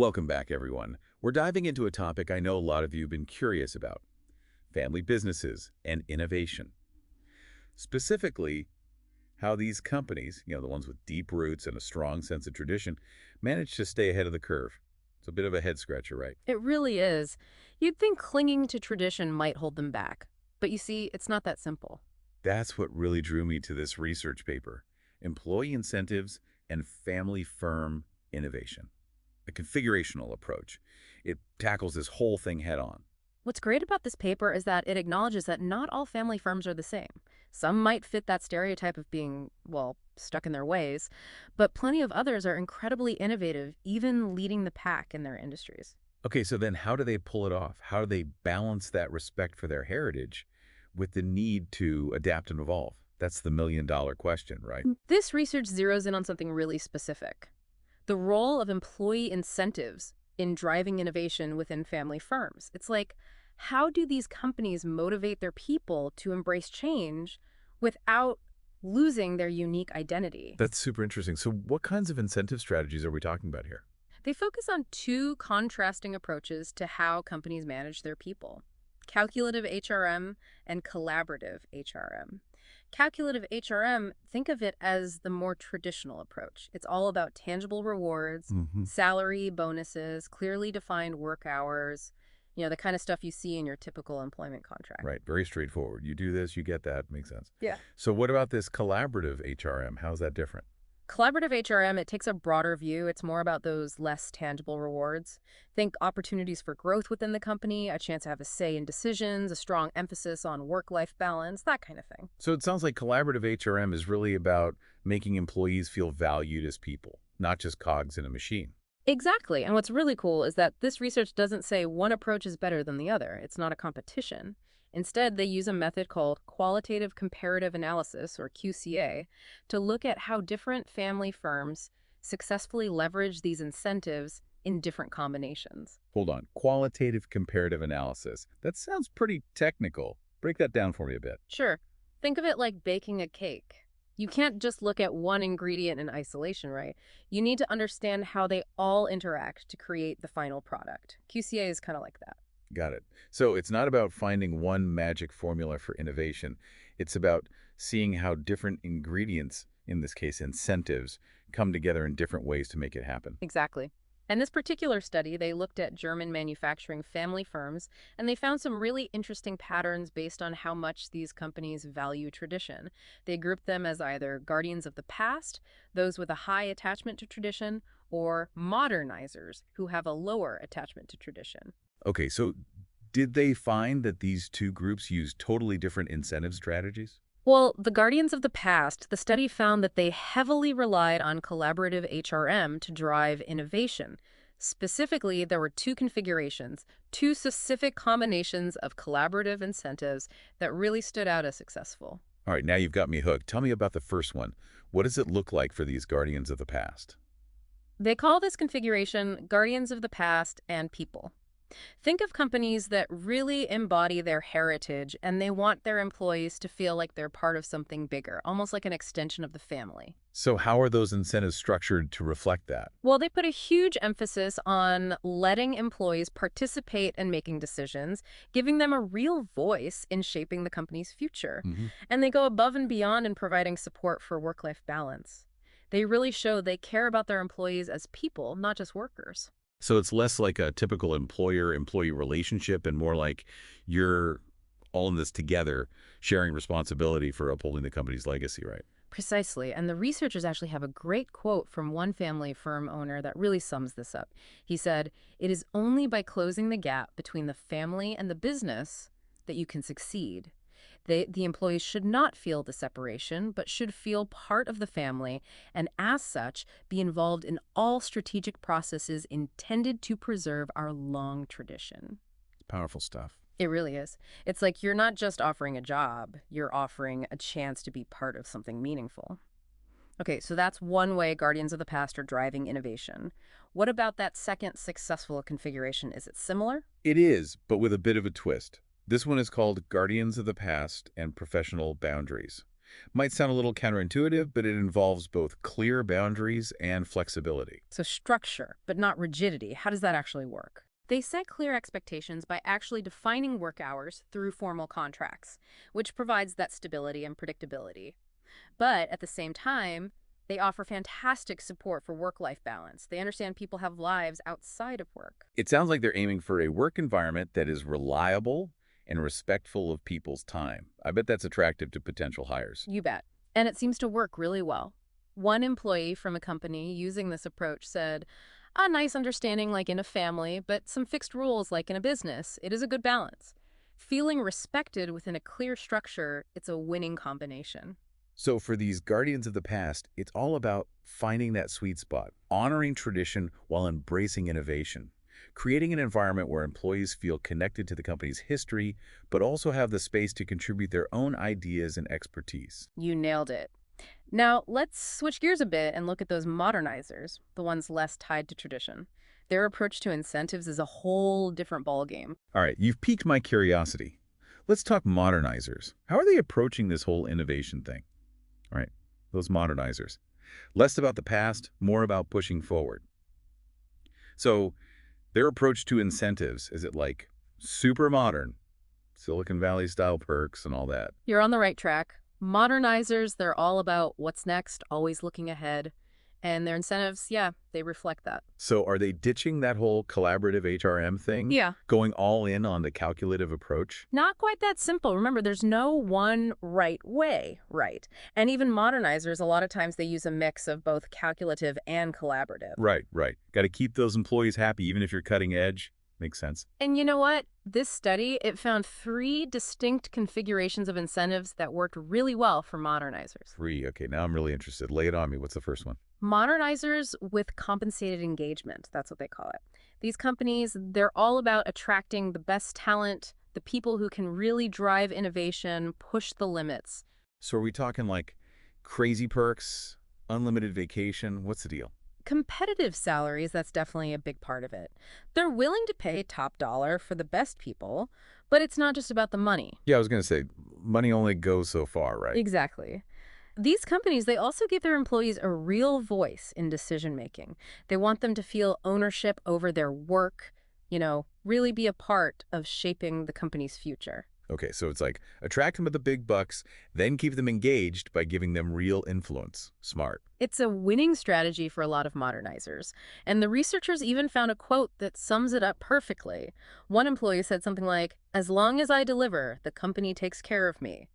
Welcome back, everyone. We're diving into a topic I know a lot of you have been curious about, family businesses and innovation. Specifically, how these companies, the ones with deep roots and a strong sense of tradition, manage to stay ahead of the curve. It's a bit of a head scratcher, right? It really is. You'd think clinging to tradition might hold them back. But you see, it's not that simple. That's what really drew me to this research paper, Employee Incentives and Family Firm Innovation, a configurational approach. It tackles this whole thing head on. What's great about this paper is that it acknowledges that not all family firms are the same. Some might fit that stereotype of being, well, stuck in their ways, but plenty of others are incredibly innovative, even leading the pack in their industries. Okay, so then how do they pull it off? How do they balance that respect for their heritage with the need to adapt and evolve? That's the million-dollar question, right? This research zeroes in on something really specific: the role of employee incentives in driving innovation within family firms. It's like, how do these companies motivate their people to embrace change without losing their unique identity? That's super interesting. So what kinds of incentive strategies are we talking about here? They focus on two contrasting approaches to how companies manage their people: calculative HRM and collaborative HRM. Calculative HRM, think of it as the more traditional approach. It's all about tangible rewards, Hmm. salary, bonuses, clearly defined work hours, the kind of stuff you see in your typical employment contract. Right, very straightforward. You do this, you get that. Makes sense. Yeah. So what about this collaborative HRM? How's that different? Collaborative HRM, it takes a broader view. It's more about those less tangible rewards. Think opportunities for growth within the company, a chance to have a say in decisions, a strong emphasis on work-life balance, that kind of thing. So it sounds like collaborative HRM is really about making employees feel valued as people, not just cogs in a machine. Exactly. And what's really cool is that this research doesn't say one approach is better than the other. It's not a competition. Instead, they use a method called qualitative comparative analysis, or QCA, to look at how different family firms successfully leverage these incentives in different combinations. Hold on. Qualitative comparative analysis. That sounds pretty technical. Break that down for me a bit. Sure, think of it like baking a cake. You can't just look at one ingredient in isolation, right? You need to understand how they all interact to create the final product. QCA is kind of like that. Got it. So it's not about finding one magic formula for innovation. It's about seeing how different ingredients, in this case incentives, come together in different ways to make it happen. Exactly. In this particular study, they looked at German manufacturing family firms, and they found some really interesting patterns based on how much these companies value tradition. They grouped them as either guardians of the past, those with a high attachment to tradition, or modernizers who have a lower attachment to tradition. Okay, so did they find that these two groups use totally different incentive strategies? Well, the guardians of the past, the study found that they heavily relied on collaborative HRM to drive innovation. Specifically, there were two configurations, two specific combinations of collaborative incentives that really stood out as successful. All right, now you've got me hooked. Tell me about the first one. What does it look like for these guardians of the past? They call this configuration Guardians of the Past and People. Think of companies that really embody their heritage and they want their employees to feel like they're part of something bigger, almost like an extension of the family. So how are those incentives structured to reflect that? Well, they put a huge emphasis on letting employees participate in making decisions, giving them a real voice in shaping the company's future. Hmm. And they go above and beyond in providing support for work-life balance. They really show they care about their employees as people, not just workers. So it's less like a typical employer-employee relationship and more like you're all in this together, sharing responsibility for upholding the company's legacy, right? Precisely. And the researchers actually have a great quote from one family firm owner that really sums this up. He said, "It is only by closing the gap between the family and the business that you can succeed. The employees should not feel the separation, but should feel part of the family, and as such, be involved in all strategic processes intended to preserve our long tradition." It's powerful stuff. It really is. It's like you're not just offering a job, you're offering a chance to be part of something meaningful. Okay, so that's one way Guardians of the Past are driving innovation. What about that second successful configuration? Is it similar? It is, but with a bit of a twist. This one is called Guardians of the Past and Professional Boundaries. Might sound a little counterintuitive, but it involves both clear boundaries and flexibility. So structure, but not rigidity. How does that actually work? They set clear expectations by actually defining work hours through formal contracts, which provides that stability and predictability. But at the same time, they offer fantastic support for work-life balance. They understand people have lives outside of work. It sounds like they're aiming for a work environment that is reliable and respectful of people's time. I bet that's attractive to potential hires. You bet. And it seems to work really well. One employee from a company using this approach said, a nice understanding like in a family, but some fixed rules like in a business. It is a good balance. Feeling respected within a clear structure, it's a winning combination. So for these guardians of the past, it's all about finding that sweet spot, honoring tradition while embracing innovation, creating an environment where employees feel connected to the company's history, but also have the space to contribute their own ideas and expertise. You nailed it. Now, let's switch gears a bit and look at those modernizers, the ones less tied to tradition. Their approach to incentives is a whole different ballgame. All right, you've piqued my curiosity. Let's talk modernizers. How are they approaching this whole innovation thing? All right, those modernizers. Less about the past, more about pushing forward. So their approach to incentives, is it like super modern, Silicon Valley style perks and all that? You're on the right track. Modernizers, they're all about what's next, always looking ahead. And their incentives, yeah, they reflect that. So are they ditching that whole collaborative HRM thing? Yeah. Going all in on the calculative approach? Not quite that simple. Remember, there's no one right way, right? And even modernizers, a lot of times they use a mix of both calculative and collaborative. Right, right. Got to keep those employees happy even if you're cutting edge. Makes sense. And you know what? This study, it found 3 distinct configurations of incentives that worked really well for modernizers. 3. Okay, now I'm really interested. Lay it on me. What's the first one? Modernizers with compensated engagement, that's what they call it. These companies, they're all about attracting the best talent, the people who can really drive innovation, push the limits. So are we talking like crazy perks, unlimited vacation? What's the deal? Competitive salaries, that's definitely a big part of it. They're willing to pay top dollar for the best people, but it's not just about the money. Yeah, I was going to say, money only goes so far, right? Exactly. These companies, they also give their employees a real voice in decision-making. They want them to feel ownership over their work, really be a part of shaping the company's future. Okay, so it's like attract them with the big bucks, then keep them engaged by giving them real influence. Smart. It's a winning strategy for a lot of modernizers. And the researchers even found a quote that sums it up perfectly. One employee said something like, "As long as I deliver, the company takes care of me."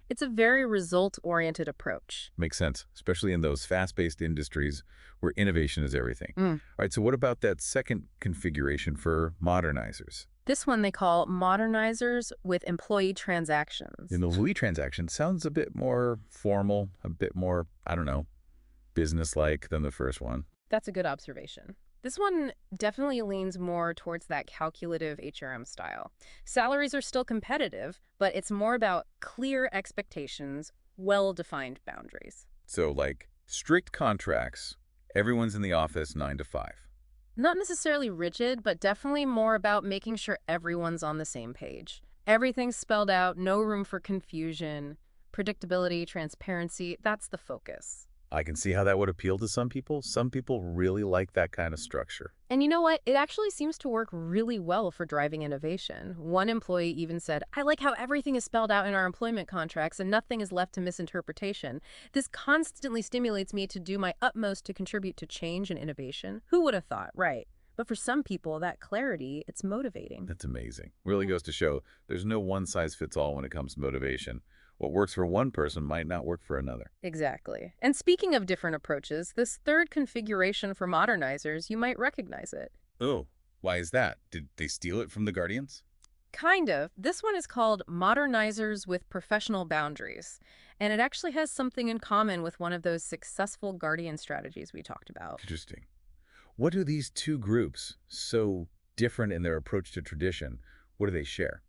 It's a very result-oriented approach. Makes sense, especially in those fast-paced industries where innovation is everything. Mm. All right, so what about that second configuration for modernizers? This one they call modernizers with employee transactions. In the Louis transaction sounds a bit more formal, a bit more, I don't know, business-like than the first one. That's a good observation. This one definitely leans more towards that calculative HRM style. Salaries are still competitive, but it's more about clear expectations, well-defined boundaries. So like strict contracts, everyone's in the office 9 to 5. Not necessarily rigid, but definitely more about making sure everyone's on the same page. Everything's spelled out, no room for confusion, predictability, transparency, that's the focus. I can see how that would appeal to some people. Some people really like that kind of structure. And you know what? It actually seems to work really well for driving innovation. One employee even said, "I like how everything is spelled out in our employment contracts and nothing is left to misinterpretation. This constantly stimulates me to do my utmost to contribute to change and innovation." Who would have thought, right? But for some people, that clarity, it's motivating. That's amazing. Really goes to show there's no one-size-fits-all when it comes to motivation. What works for one person might not work for another. Exactly. And speaking of different approaches, this third configuration for modernizers, you might recognize it. Oh, why is that? Did they steal it from the Guardians? Kind of. This one is called Modernizers with Professional Boundaries, and it actually has something in common with one of those successful Guardian strategies we talked about. Interesting. What do these two groups, so different in their approach to tradition, what do they share?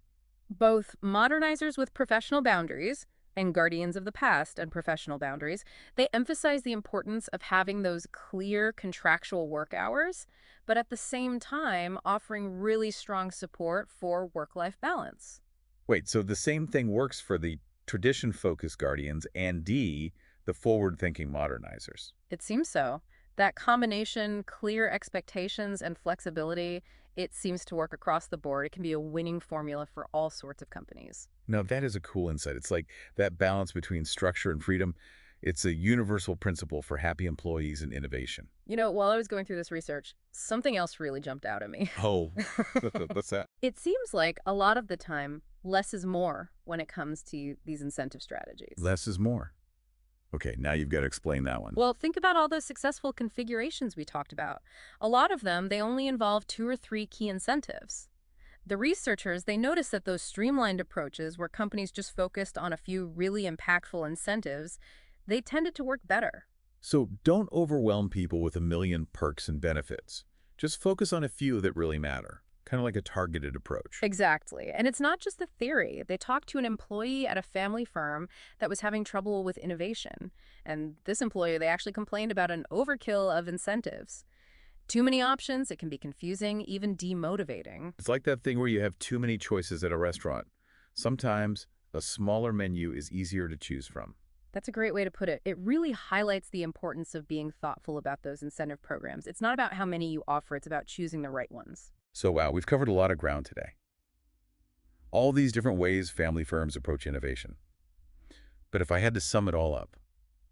Both Modernizers with Professional Boundaries and Guardians of the Past and Professional Boundaries, they emphasize the importance of having those clear contractual work hours, but at the same time offering really strong support for work-life balance. Wait, so the same thing works for the tradition-focused guardians, and D, the forward-thinking modernizers. It seems so. That combination, clear expectations and flexibility, it seems to work across the board. It can be a winning formula for all sorts of companies. Now, that is a cool insight. It's like that balance between structure and freedom. It's a universal principle for happy employees and innovation. You know, while I was going through this research, something else really jumped out at me. Oh, what's that? It seems like a lot of the time, less is more when it comes to these incentive strategies. Less is more. Okay, now you've got to explain that one. Well, think about all those successful configurations we talked about. A lot of them, they only involve 2 or 3 key incentives. The researchers, they noticed that those streamlined approaches where companies just focused on a few really impactful incentives, they tended to work better. So don't overwhelm people with a million perks and benefits. Just focus on a few that really matter, kind of like a targeted approach. Exactly. And it's not just a theory. They talked to an employee at a family firm that was having trouble with innovation. And this employee, they actually complained about an overkill of incentives. Too many options, it can be confusing, even demotivating. It's like that thing where you have too many choices at a restaurant. Sometimes a smaller menu is easier to choose from. That's a great way to put it. It really highlights the importance of being thoughtful about those incentive programs. It's not about how many you offer, it's about choosing the right ones. So wow, we've covered a lot of ground today. All these different ways family firms approach innovation. But if I had to sum it all up,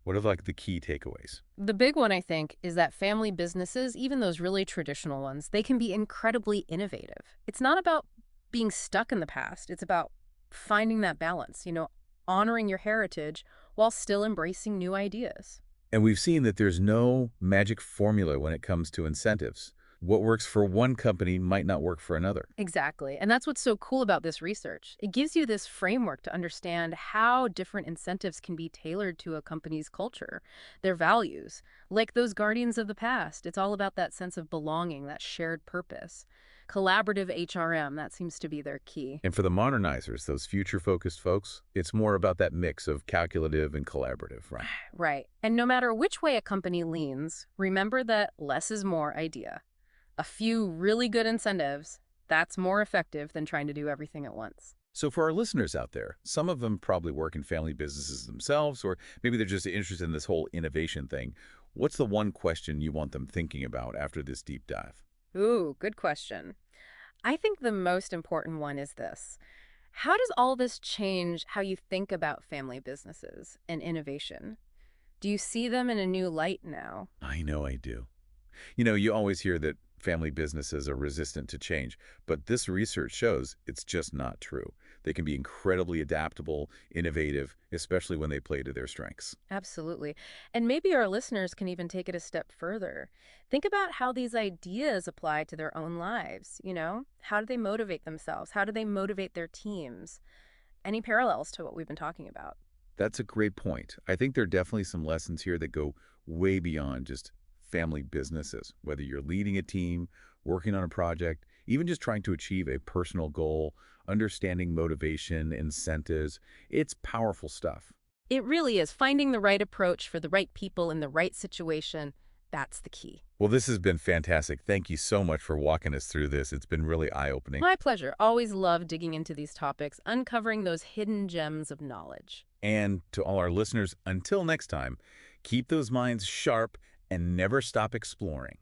what are like the key takeaways? The big one, I think, is that family businesses, even those really traditional ones, they can be incredibly innovative. It's not about being stuck in the past. It's about finding that balance, honoring your heritage while still embracing new ideas. And we've seen that there's no magic formula when it comes to incentives. What works for one company might not work for another. Exactly. And that's what's so cool about this research. It gives you this framework to understand how different incentives can be tailored to a company's culture, their values. Like those guardians of the past, it's all about that sense of belonging, that shared purpose. Collaborative HRM, that seems to be their key. And for the modernizers, those future-focused folks, it's more about that mix of calculative and collaborative, right? Right. And no matter which way a company leans, remember that less is more idea. A few really good incentives, that's more effective than trying to do everything at once. So for our listeners out there, some of them probably work in family businesses themselves, or maybe they're just interested in this whole innovation thing. What's the one question you want them thinking about after this deep dive? Ooh, good question. I think the most important one is this. How does all this change how you think about family businesses and innovation? Do you see them in a new light now? I know I do. You always hear that family businesses are resistant to change, but this research shows it's just not true. They can be incredibly adaptable, innovative, especially when they play to their strengths. Absolutely. And maybe our listeners can even take it a step further. Think about how these ideas apply to their own lives. How do they motivate themselves? How do they motivate their teams? Any parallels to what we've been talking about? That's a great point. I think there are definitely some lessons here that go way beyond just family businesses, whether you're leading a team, working on a project, even just trying to achieve a personal goal, understanding motivation, incentives. It's powerful stuff. It really is. Finding the right approach for the right people in the right situation, that's the key. Well, this has been fantastic. Thank you so much for walking us through this. It's been really eye-opening. My pleasure. Always love digging into these topics, uncovering those hidden gems of knowledge. And to all our listeners, until next time, keep those minds sharp and never stop exploring.